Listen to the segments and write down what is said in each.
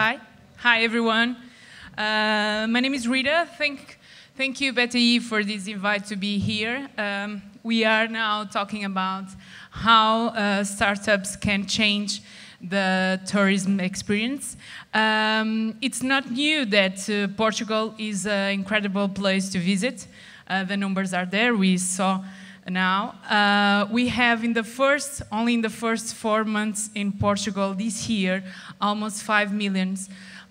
Hi. Hi, everyone. My name is Rita. Thank you, Betty, for this invite to be here. We are now talking about how startups can change the tourism experience. It's not new that Portugal is an incredible place to visit. The numbers are there. We saw now. We have only in the first 4 months in Portugal this year, almost 5 million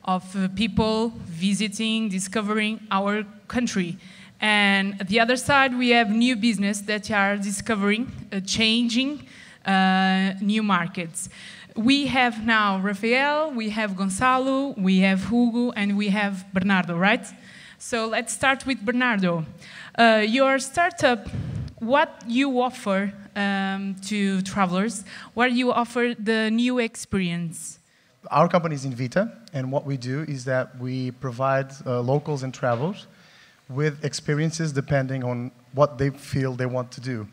of people visiting, discovering our country. And at the other side, we have new business that are discovering, changing new markets. We have now Rafael, we have Gonçalo, we have Hugo, and we have Bernardo, right? So let's start with Bernardo. Your startup, what you offer to travelers, what you offer the new experience? Our company is Invita, and what we do is that we provide locals and travelers with experiences depending on what they feel they want to do.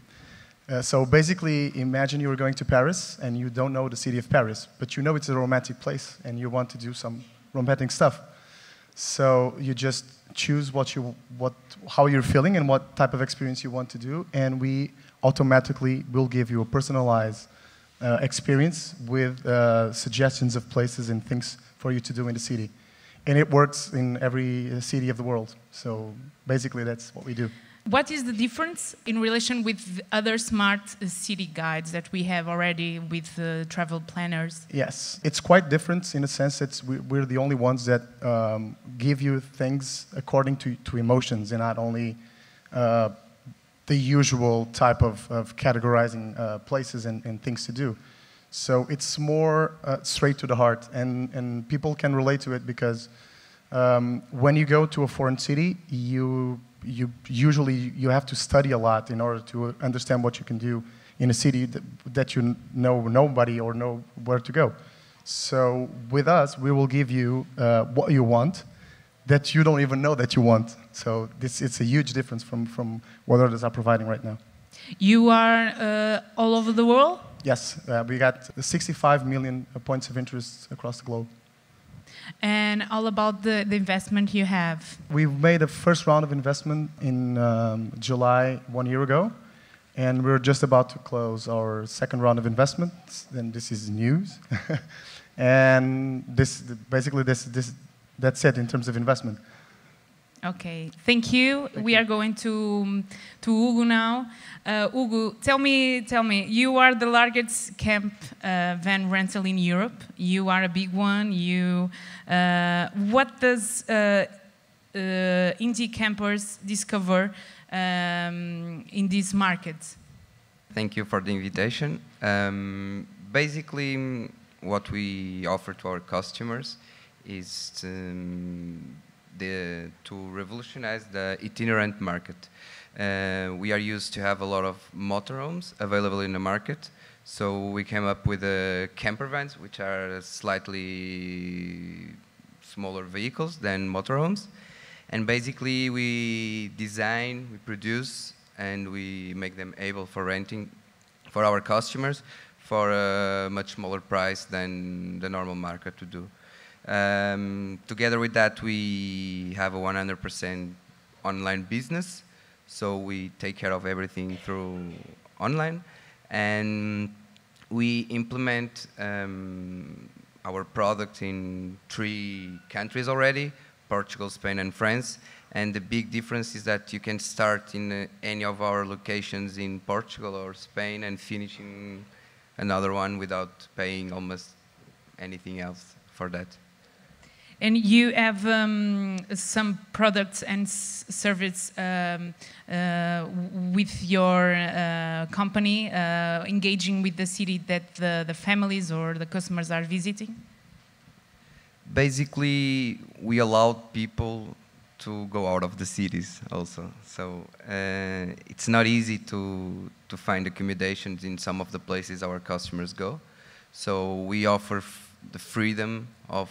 So basically, imagine you are going to Paris and you don't know the city of Paris, but you know it's a romantic place and you want to do some romantic stuff. So you just choose how you're feeling and what type of experience you want to do, and we automatically will give you a personalized experience with suggestions of places and things for you to do in the city. And it works in every city of the world. So basically, that's what we do. What is the difference in relation with other smart city guides that we have already with travel planners? Yes, it's quite different in a sense that we're the only ones that give you things according to emotions and not only the usual type of categorizing places and things to do. So it's more straight to the heart, and people can relate to it because when you go to a foreign city, you usually have to study a lot in order to understand what you can do in a city that you know nobody or know where to go. So with us, we will give you what you want that you don't even know that you want. So it's a huge difference from what others are providing right now. You are all over the world? Yes, we got 65 million points of interest across the globe. And all about the investment you have? We've made a first round of investment in July 1 year ago, and we're just about to close our second round of investment. And this is news. And that's it in terms of investment. Okay, thank you. We are going to Hugo now. Hugo, tell me, you are the largest camp van rental in Europe. You are a big one. What does indie campers discover in these markets? Thank you for the invitation. Basically, what we offer to our customers is to revolutionize the itinerant market. We are used to have a lot of motorhomes available in the market, so we came up with camper vans, which are slightly smaller vehicles than motorhomes. And basically, we design, we produce, and we make them able for renting for our customers for a much smaller price than the normal market would do. Together with that, we have a 100% online business, so we take care of everything through online, and we implement our product in 3 countries already: Portugal, Spain, and France. And the big difference is that you can start in any of our locations in Portugal or Spain and finish in another one without paying almost anything else for that. And you have some products and service with your company, engaging with the city that the families or the customers are visiting? Basically, we allowed people to go out of the cities also. So it's not easy to find accommodations in some of the places our customers go. So we offer the freedom of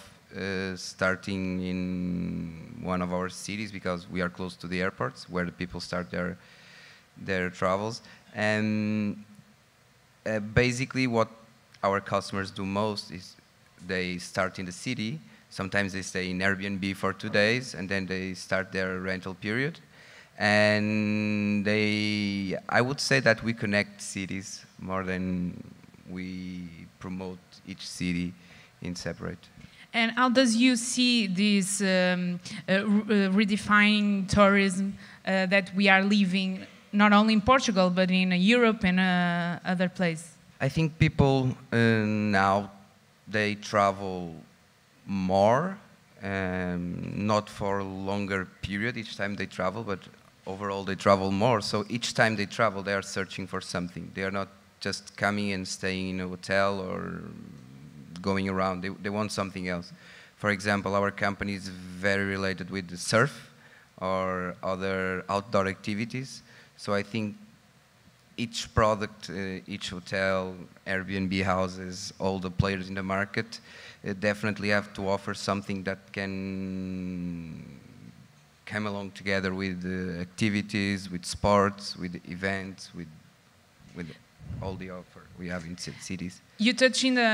starting in one of our cities because we are close to the airports where the people start their travels. And basically what our customers do most is they start in the city, Sometimes they stay in Airbnb for 2 days, and then they start their rental period. And I would say that we connect cities more than we promote each city in separate. And how does you see this redefining tourism that we are living not only in Portugal but in Europe and other places? I think people now, they travel more, not for a longer period each time they travel, but overall they travel more. So each time they travel, they are searching for something. They are not just coming and staying in a hotel or going around. They want something else. For example, our company is very related with the surf or other outdoor activities. So I think each product, each hotel, Airbnb houses, all the players in the market definitely have to offer something that can come along together with activities, with sports, with events, with all the offer we have in cities. You touch in the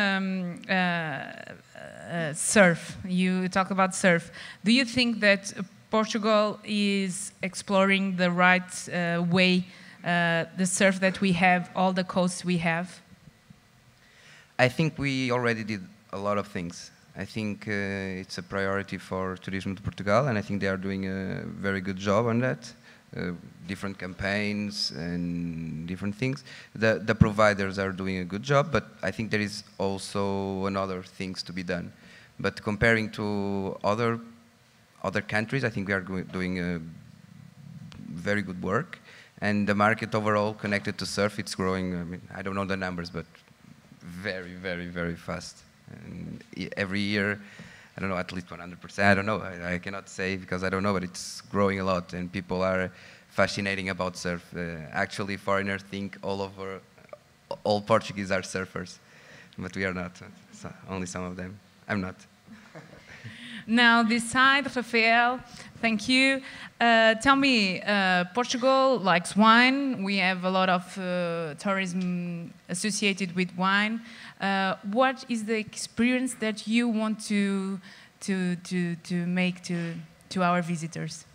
surf. You talk about surf. Do you think that Portugal is exploring the right way the surf that we have, all the coasts we have? I think we already did a lot of things. I think it's a priority for Turismo de Portugal, and I think they are doing a very good job on that. Different campaigns and different things. The providers are doing a good job, but I think there is also another things to be done. But comparing to other countries, I think we are doing very good work. And the market overall connected to surf, it's growing. I mean, I don't know the numbers, but very, very, very fast. And every year, I don't know, at least 100%. I don't know. I cannot say because I don't know, but it's growing a lot, and people are fascinating about surf. Actually, foreigners think all Portuguese are surfers, but we are not. So only some of them. I'm not. Now, this side, Rafael, thank you. Tell me, Portugal likes wine. We have a lot of tourism associated with wine. What is the experience that you want to make to our visitors?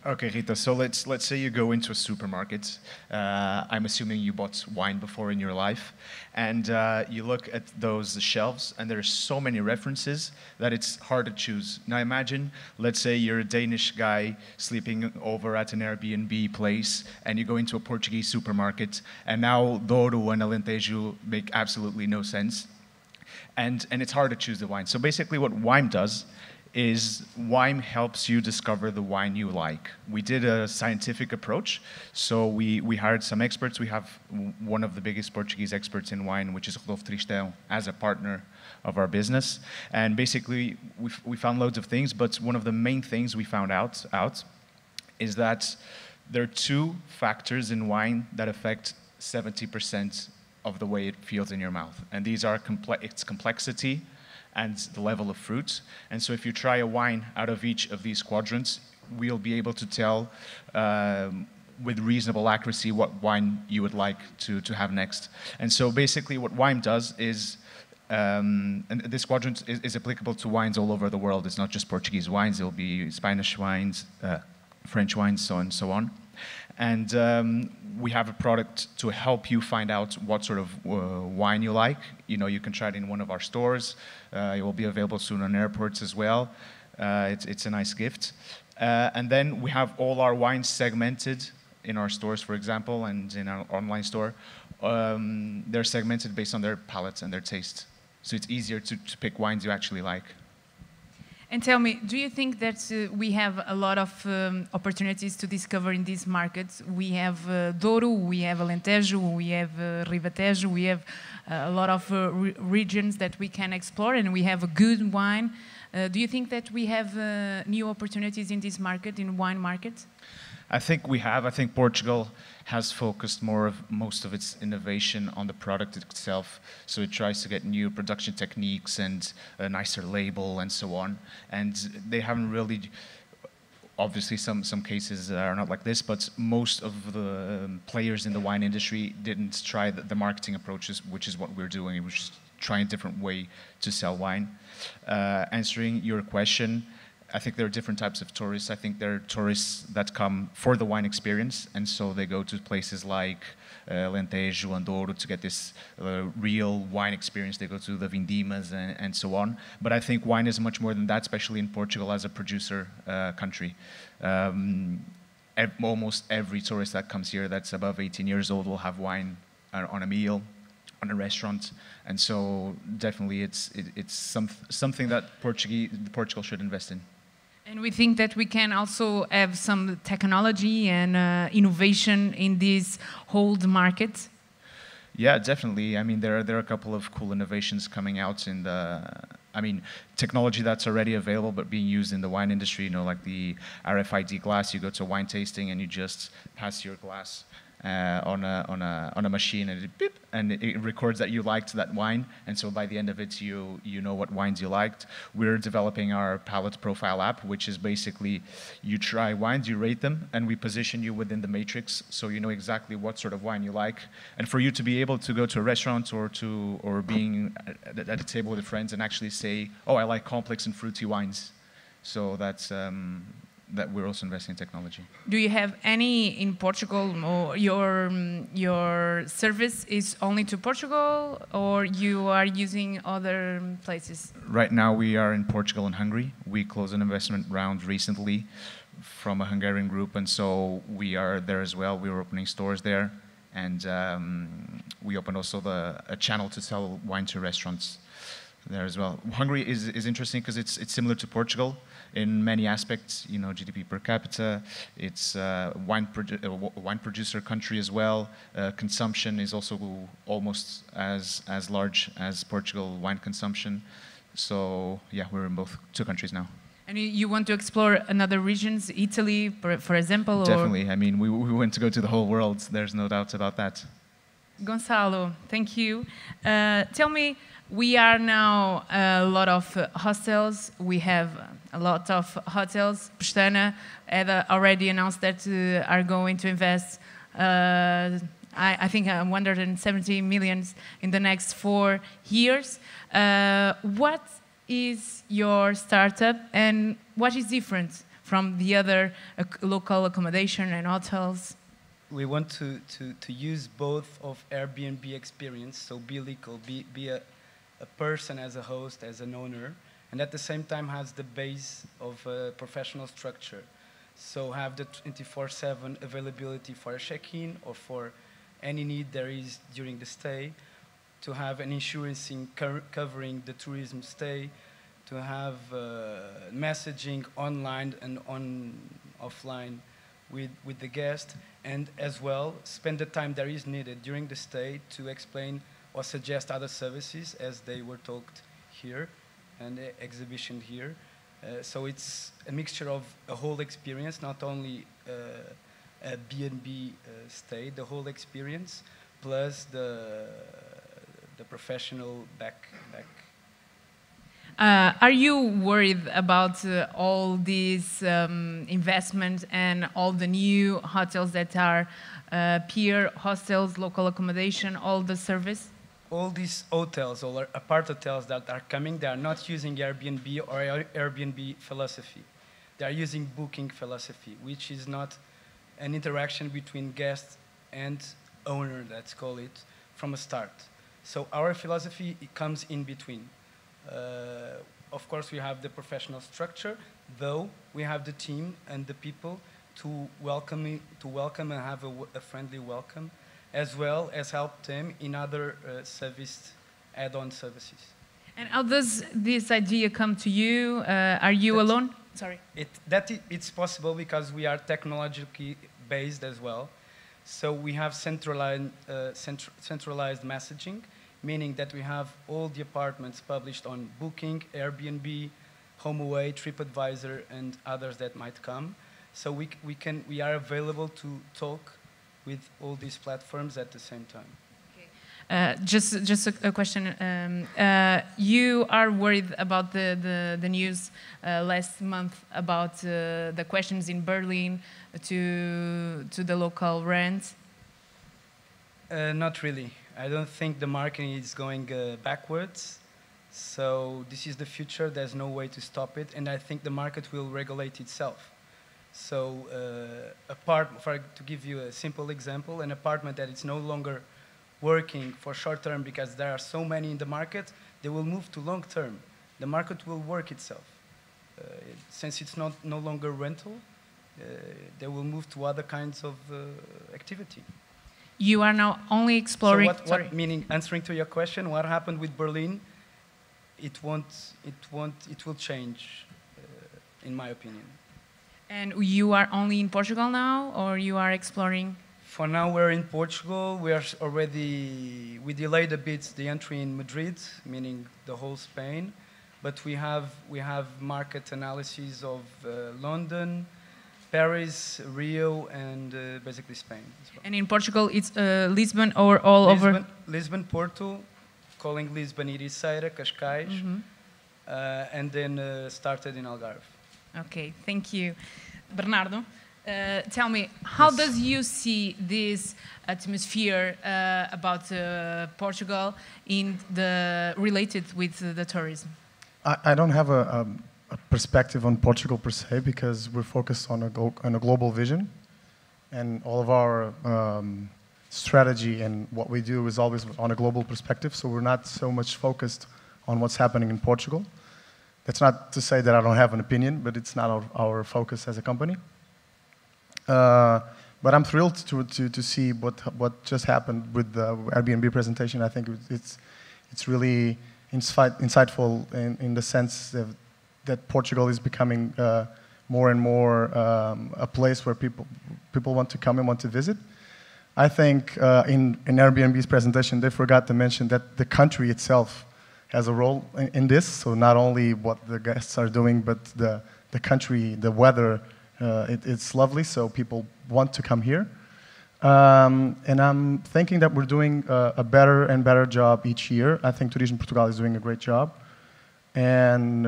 Okay, Rita, so let's say you go into a supermarket. I'm assuming you bought wine before in your life. And you look at those shelves, and there's so many references that it's hard to choose. Now imagine, let's say you're a Danish guy sleeping over at an Airbnb place, and you go into a Portuguese supermarket, and now Douro and Alentejo make absolutely no sense. And it's hard to choose the wine. So basically what wine does is wine helps you discover the wine you like. We did a scientific approach, so we hired some experts. We have one of the biggest Portuguese experts in wine, which is Rodolfo Tristão, as a partner of our business. And basically, we found loads of things, but one of the main things we found out is that there are two factors in wine that affect 70% of the way it feels in your mouth. And these are its complexity and the level of fruit. And so if you try a wine out of each of these quadrants, we'll be able to tell with reasonable accuracy what wine you would like to have next. And so basically what wine does is, and this quadrant is applicable to wines all over the world. It's not just Portuguese wines, it'll be Spanish wines, French wines, so on and so on. And we have a product to help you find out what sort of wine you like. You know, you can try it in one of our stores. It will be available soon on airports as well. It's a nice gift. And then we have all our wines segmented in our stores, for example, and in our online store. They're segmented based on their palates and their taste. So it's easier to pick wines you actually like. And tell me, do you think that we have a lot of opportunities to discover in these markets? We have Douro, we have Alentejo, we have Ribatejo, we have a lot of regions that we can explore, and we have a good wine. Do you think that we have new opportunities in this market, in wine market? I think we have. I think Portugal has focused most of its innovation on the product itself. So it tries to get new production techniques and a nicer label and so on. And they haven't really, obviously some cases are not like this, but most of the players in the wine industry didn't try the marketing approaches, which is what we're doing. We're just trying a different way to sell wine. Answering your question, I think there are different types of tourists. I think there are tourists that come for the wine experience, and so they go to places like Alentejo and Douro to get this real wine experience. They go to the Vindimas and so on. But I think wine is much more than that, especially in Portugal as a producer country. Almost every tourist that comes here that's above 18 years old will have wine on a meal, on a restaurant, and so definitely it's something that Portugal should invest in. And we think that we can also have some technology and innovation in this whole market. Yeah, definitely. I mean, there are a couple of cool innovations coming out in the, I mean, technology that's already available but being used in the wine industry. You know, like the RFID glass. You go to a wine tasting and you just pass your glass on a machine, and it beep, and it records that you liked that wine, and so by the end of it you know what wines you liked. We're developing our palate profile app, which is basically you try wines, you rate them, and we position you within the matrix, so you know exactly what sort of wine you like, and for you to be able to go to a restaurant or being at a table with friends and actually say, oh, I like complex and fruity wines. So that's that we're also investing in technology. Do you have any in Portugal, or your service is only to Portugal, or you are using other places? Right now we are in Portugal and Hungary. We closed an investment round recently from a Hungarian group, and so we are there as well. We were opening stores there, and we opened also a channel to sell wine to restaurants there as well. Hungary is interesting because it's similar to Portugal in many aspects. You know, GDP per capita. It's a wine producer country as well. Consumption is also almost as large as Portugal wine consumption. So yeah, we're in both two countries now. And you want to explore another regions, Italy, for example? Definitely. I mean, we want to go to the whole world. There's no doubt about that. Gonçalo, thank you. Tell me, we are now a lot of hostels. We have a lot of hotels. Pestana had already announced that are going to invest, I think, 170 million in the next 4 years. What is your startup, and what is different from the other local accommodation and hotels? We want to use both of Airbnb experience, so be local, be a person as a host, as an owner, and at the same time has the base of a professional structure. So have the 24/7 availability for a check-in or for any need there is during the stay, to have an insurance covering the tourism stay, to have messaging online and offline with the guest, and as well spend the time that is needed during the stay to explain or suggest other services as they were talked here and exhibition here. So it's a mixture of a whole experience, not only a B&B stay, the whole experience, plus the professional back. Are you worried about all these investment and all the new hotels that are peer hostels, local accommodation, all the service? All these hotels or apart hotels that are coming, they are not using Airbnb or Airbnb philosophy. They are using booking philosophy, which is not an interaction between guest and owner, let's call it, from a start. So our philosophy, it comes in between. Of course, we have the professional structure, though we have the team and the people to welcome and have a friendly welcome, as well as help them in other service add-on services. And how does this idea come to you? Are you alone? Sorry. It's possible because we are technologically based as well. So we have centralized messaging, meaning that we have all the apartments published on Booking, Airbnb, HomeAway, TripAdvisor, and others that might come. So we are available to talk with all these platforms at the same time. Okay. Just a question. You are worried about the news last month about the questions in Berlin to the local rent? Not really. I don't think the market is going backwards. So this is the future. There's no way to stop it, and I think the market will regulate itself. So to give you a simple example, an apartment that is no longer working for short term because there are so many in the market, they will move to long term. The market will work itself. Since it's no longer rental, they will move to other kinds of activity. You are now only exploring. So what meaning, answering to your question, what happened with Berlin? It will change, in my opinion. And you are only in Portugal now, or you are exploring? For now, we're in Portugal. We delayed a bit the entry in Madrid, meaning the whole Spain, but we have market analyses of London, Paris, Rio, and basically Spain as well. And in Portugal, it's Lisbon or all over? Lisbon, Porto, calling Lisbon Ericeira, Cascais, and then started in Algarve. Okay, thank you. Bernardo, tell me, how does you see this atmosphere about Portugal related with the tourism? I don't have a perspective on Portugal per se because we're focused on a global vision, and all of our strategy and what we do is always on a global perspective. So we're not so much focused on what's happening in Portugal. That's not to say that I don't have an opinion, but it's not our focus as a company. But I'm thrilled to see what just happened with the Airbnb presentation. I think it's really insightful in the sense that Portugal is becoming more and more a place where people want to come and want to visit. I think in Airbnb's presentation, they forgot to mention that the country itself has a role in this. So not only what the guests are doing, but the country, the weather, it's lovely. So people want to come here. And I'm thinking that we're doing a better and better job each year. I think Turismo Portugal is doing a great job. And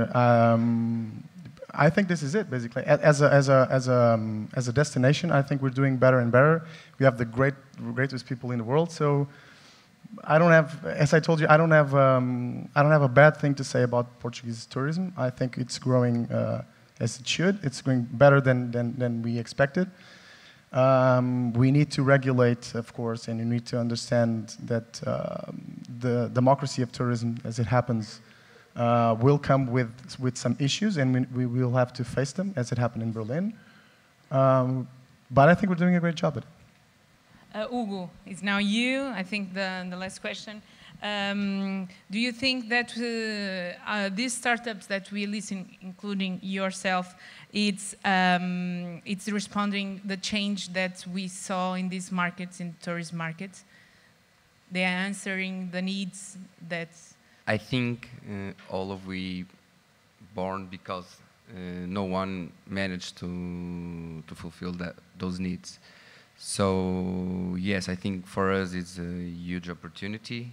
I think this is it, basically. As a destination, I think we're doing better and better. We have the greatest people in the world. So I don't have, as I told you, I don't have a bad thing to say about Portuguese tourism. I think it's growing as it should. It's going better than we expected. We need to regulate, of course, and you need to understand that the democracy of tourism, as it happens, will come with some issues, and we will have to face them, as it happened in Berlin. But I think we're doing a great job at it. Hugo, it's now you. I think the last question. Do you think that these startups that we listen, including yourself, it's responding the change that we saw in these markets, in tourist markets? They are answering the needs that. I think all of we born because no one managed to fulfill those needs. So yes, I think for us it's a huge opportunity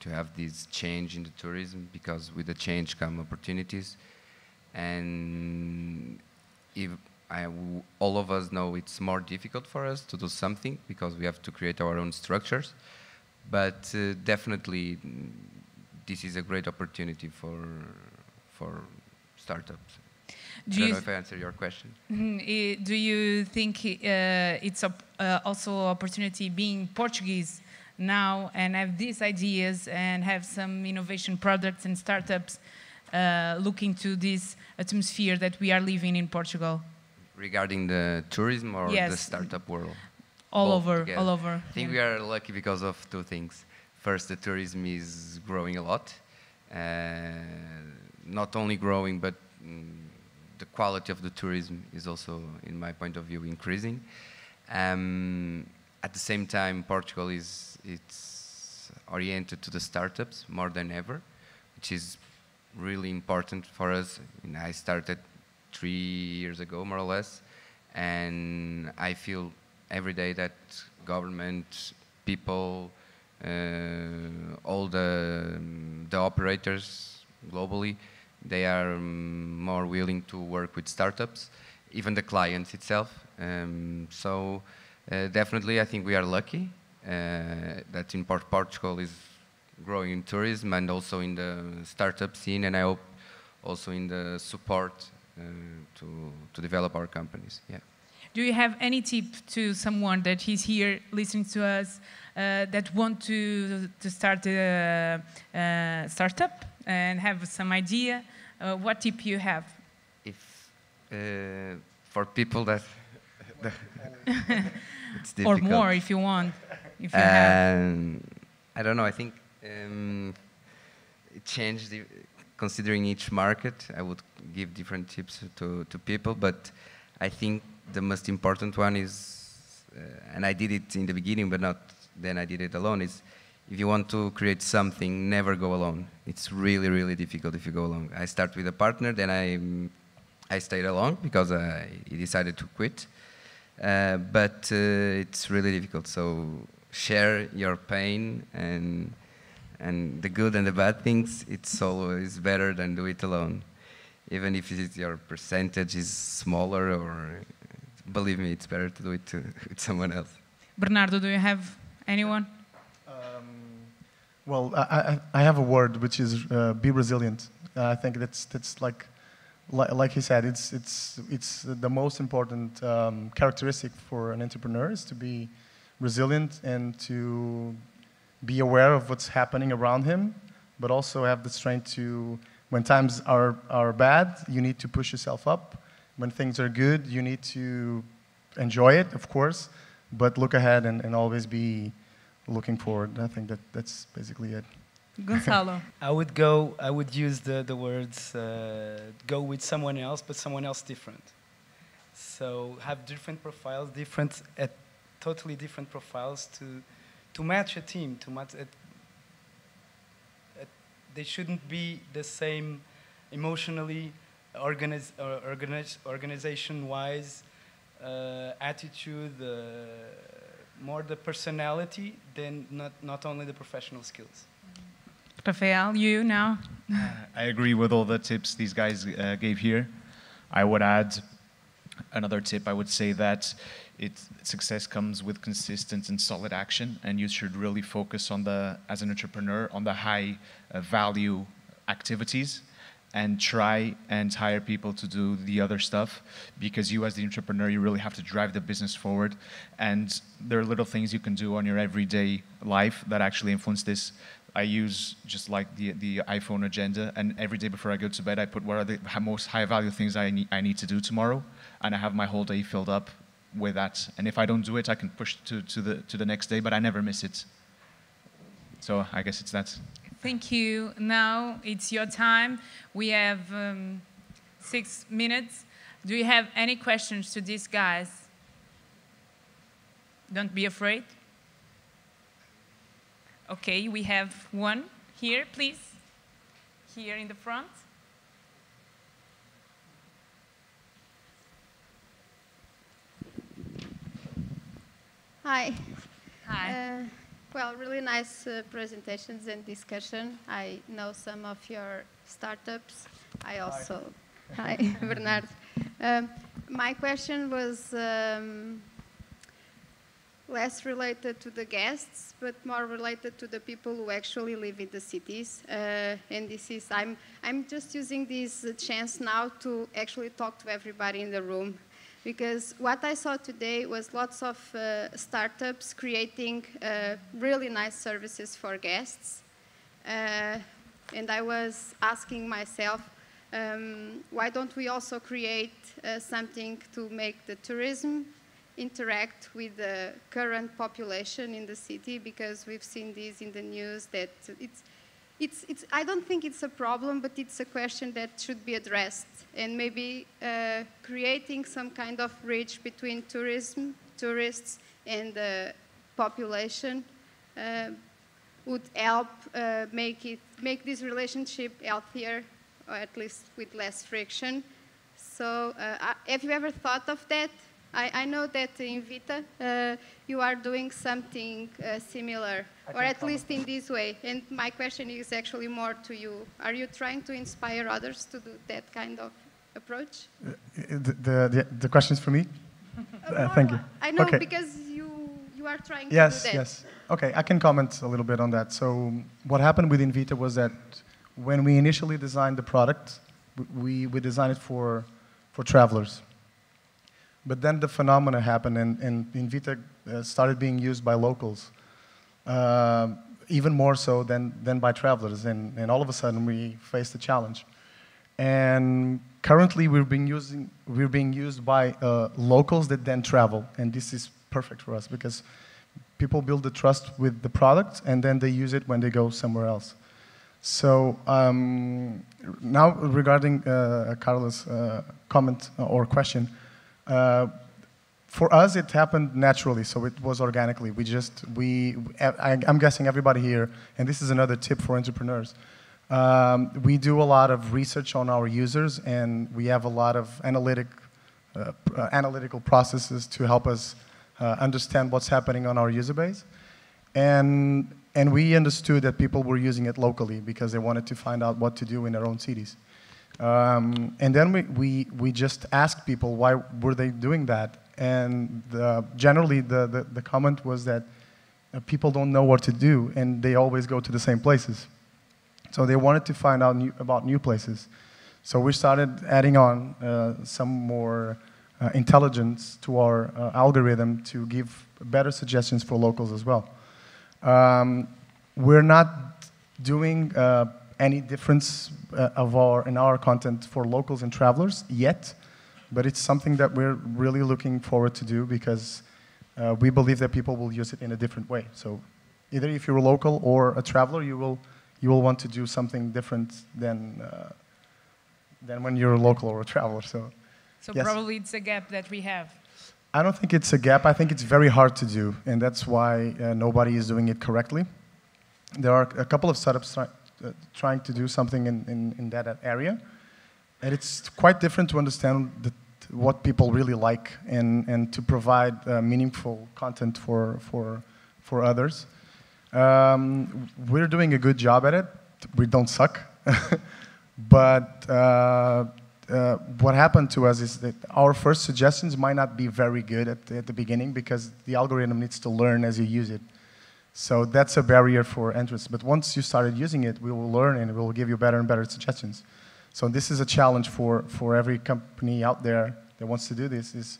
to have this change in the tourism, because with the change come opportunities. And all of us know it's more difficult for us to do something because we have to create our own structures. But definitely this is a great opportunity for startups. I don't know if I answered your question. Do you think it's also opportunity being Portuguese now and have these ideas and have some innovation products and startups looking to this atmosphere that we are living in Portugal? Regarding the tourism or the startup world? All over. I think we are lucky because of two things. First, the tourism is growing a lot. Not only growing, but the quality of the tourism is also, in my point of view, increasing. At the same time, Portugal it's oriented to the startups more than ever, which is really important for us. I started 3 years ago, more or less, and I feel every day that government, people, all the operators globally, they are more willing to work with startups, even the clients itself. So definitely I think we are lucky. that in Portugal is growing in tourism and also in the startup scene, and I hope also in the support to develop our companies. Yeah. Do you have any tip to someone that is here listening to us that want to start a startup and have some idea? What tip you have? If for people that it's difficult. Or more if you want. If you have. I don't know. I think it changed. Considering each market, I would give different tips to people, but I think the most important one is, and I did it in the beginning, but not then I did it alone, is if you want to create something, never go alone. It's really, really difficult if you go alone. I start with a partner, then I stayed alone because he decided to quit. But it's really difficult, so share your pain and the good and the bad things. It's always better than do it alone. Even if your percentage is smaller, or believe me, it's better to do it with someone else. Bernardo, do you have anyone? Well, I have a word which is be resilient. I think that's like he said, it's the most important characteristic for an entrepreneur is to be resilient and to be aware of what's happening around him, but also have the strength to, when times are bad, you need to push yourself up. When things are good, you need to enjoy it, of course, but look ahead and always be looking forward. I think that's basically it. Gonçalo. I would use the words, go with someone else, but someone else different. So have different profiles, totally different profiles to match a team, they shouldn't be the same emotionally, organization-wise, attitude, more the personality than not only the professional skills. Rafael, you now? I agree with all the tips these guys gave here. I would add another tip. I would say that success comes with consistent and solid action, and you should really focus on as an entrepreneur, on the high value activities, and try and hire people to do the other stuff, because you as the entrepreneur, you really have to drive the business forward, and there are little things you can do on your everyday life that actually influence this. I use just like the iPhone agenda, and every day before I go to bed, I put what are the most high value things I need to do tomorrow, and I have my whole day filled up with that. And if I don't do it, I can push to the next day, but I never miss it. So I guess it's that. Thank you. Now it's your time. We have 6 minutes. Do you have any questions to these guys? Don't be afraid. Okay, we have one here, please. Here in the front. Hi. Hi. Well, really nice presentations and discussion. I know some of your startups. I also, hi, Bernard. My question was less related to the guests, but more related to the people who actually live in the cities. And this is, I'm just using this chance now to actually talk to everybody in the room. Because what I saw today was lots of startups creating really nice services for guests. And I was asking myself, why don't we also create something to make the tourism interact with the current population in the city? Because we've seen this in the news that I don't think it's a problem, but it's a question that should be addressed. And maybe creating some kind of bridge between tourists, and the population would help make this relationship healthier, or at least with less friction. So have you ever thought of that? I know that in Vita you are doing something similar, or at least in this way. And my question is actually more to you. Are you trying to inspire others to do that kind of approach? The question is for me? Thank you. I know, okay. because you are trying to yes, do that. Yes, Okay, I can comment a little bit on that. So what happened with Invita was that when we initially designed the product, we designed it for travelers. But then the phenomena happened, and Invita started being used by locals, even more so than by travelers. And all of a sudden, we faced a challenge. And currently, we're being used by locals that then travel, and this is perfect for us because people build the trust with the product, and then they use it when they go somewhere else. So now regarding Carla's comment or question, for us it happened naturally, so it was organically. I'm guessing everybody here, and this is another tip for entrepreneurs, we do a lot of research on our users, and we have a lot of analytical processes to help us understand what's happening on our user base. And we understood that people were using it locally because they wanted to find out what to do in their own cities. And then we just asked people why were they doing that. And generally the comment was that people don't know what to do, and they always go to the same places. So they wanted to find out about new places. So we started adding on some more intelligence to our algorithm to give better suggestions for locals as well. We're not doing any difference in our content for locals and travelers yet, but it's something that we're really looking forward to do because we believe that people will use it in a different way. So either if you're a local or a traveler, you will want to do something different than when you're a local or a traveler. So yes. Probably it's a gap that we have. I don't think it's a gap. I think it's very hard to do, and that's why nobody is doing it correctly. There are a couple of startups trying to do something in that area, and it's quite different to understand what people really like and to provide meaningful content for others. We're doing a good job at it. We don't suck. But what happened to us is that our first suggestions might not be very good at the beginning because the algorithm needs to learn as you use it. So that's a barrier for entrance. But once you started using it, we will learn and we will give you better and better suggestions. So this is a challenge for every company out there that wants to do this is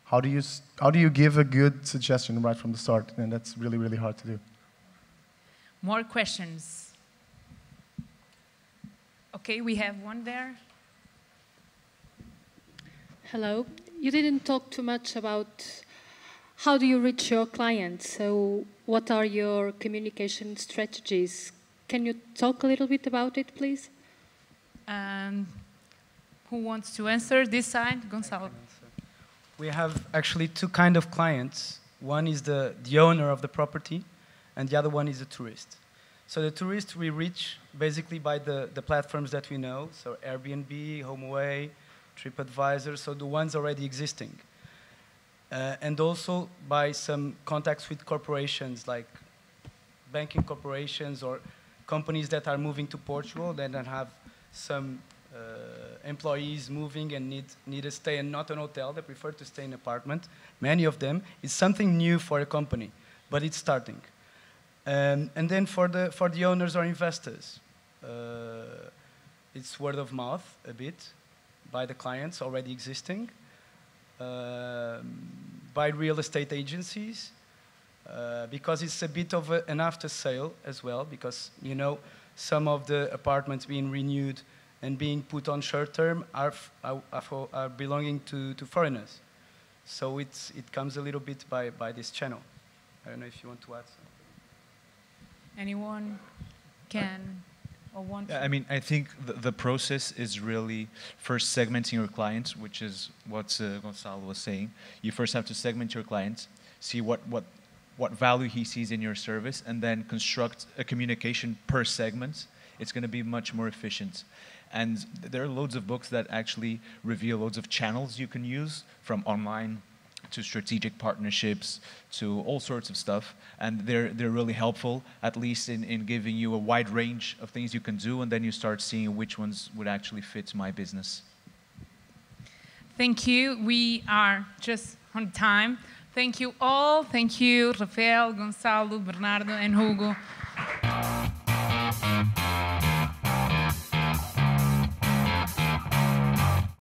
how do you give a good suggestion right from the start? And that's really, really hard to do. More questions? Okay, we have one there. Hello. You didn't talk too much about how do you reach your clients. So what are your communication strategies? Can you talk a little bit about it, please? Who wants to answer? This side, Gonçalo. We have actually two kinds of clients. One is the owner of the property, and the other one is a tourist. So the tourist we reach basically by the platforms that we know, so Airbnb, HomeAway, TripAdvisor, so the ones already existing. And also by some contacts with corporations like banking corporations or companies that are moving to Portugal that have some employees moving and need a stay and not an hotel. They prefer to stay in an apartment. Many of them. It's something new for a company, but it's starting. And then for the owners or investors, it's word of mouth a bit by the clients already existing, by real estate agencies, because it's a bit of an after sale as well, because some of the apartments being renewed and being put on short term are belonging to foreigners. So it comes a little bit by this channel. I don't know if you want to add something. Anyone can or want to? I mean, I think the process is really first segmenting your clients, which is what Gonçalo was saying. You first have to segment your clients, see what value he sees in your service, and then construct a communication per segment. It's going to be much more efficient. And there are loads of books that actually reveal loads of channels you can use, from online to strategic partnerships to all sorts of stuff. And they're really helpful, at least in giving you a wide range of things you can do, and then you start seeing which ones would actually fit my business. Thank you. We are just on time. Thank you all. Thank you, Rafael, Gonçalo, Bernardo, and Hugo.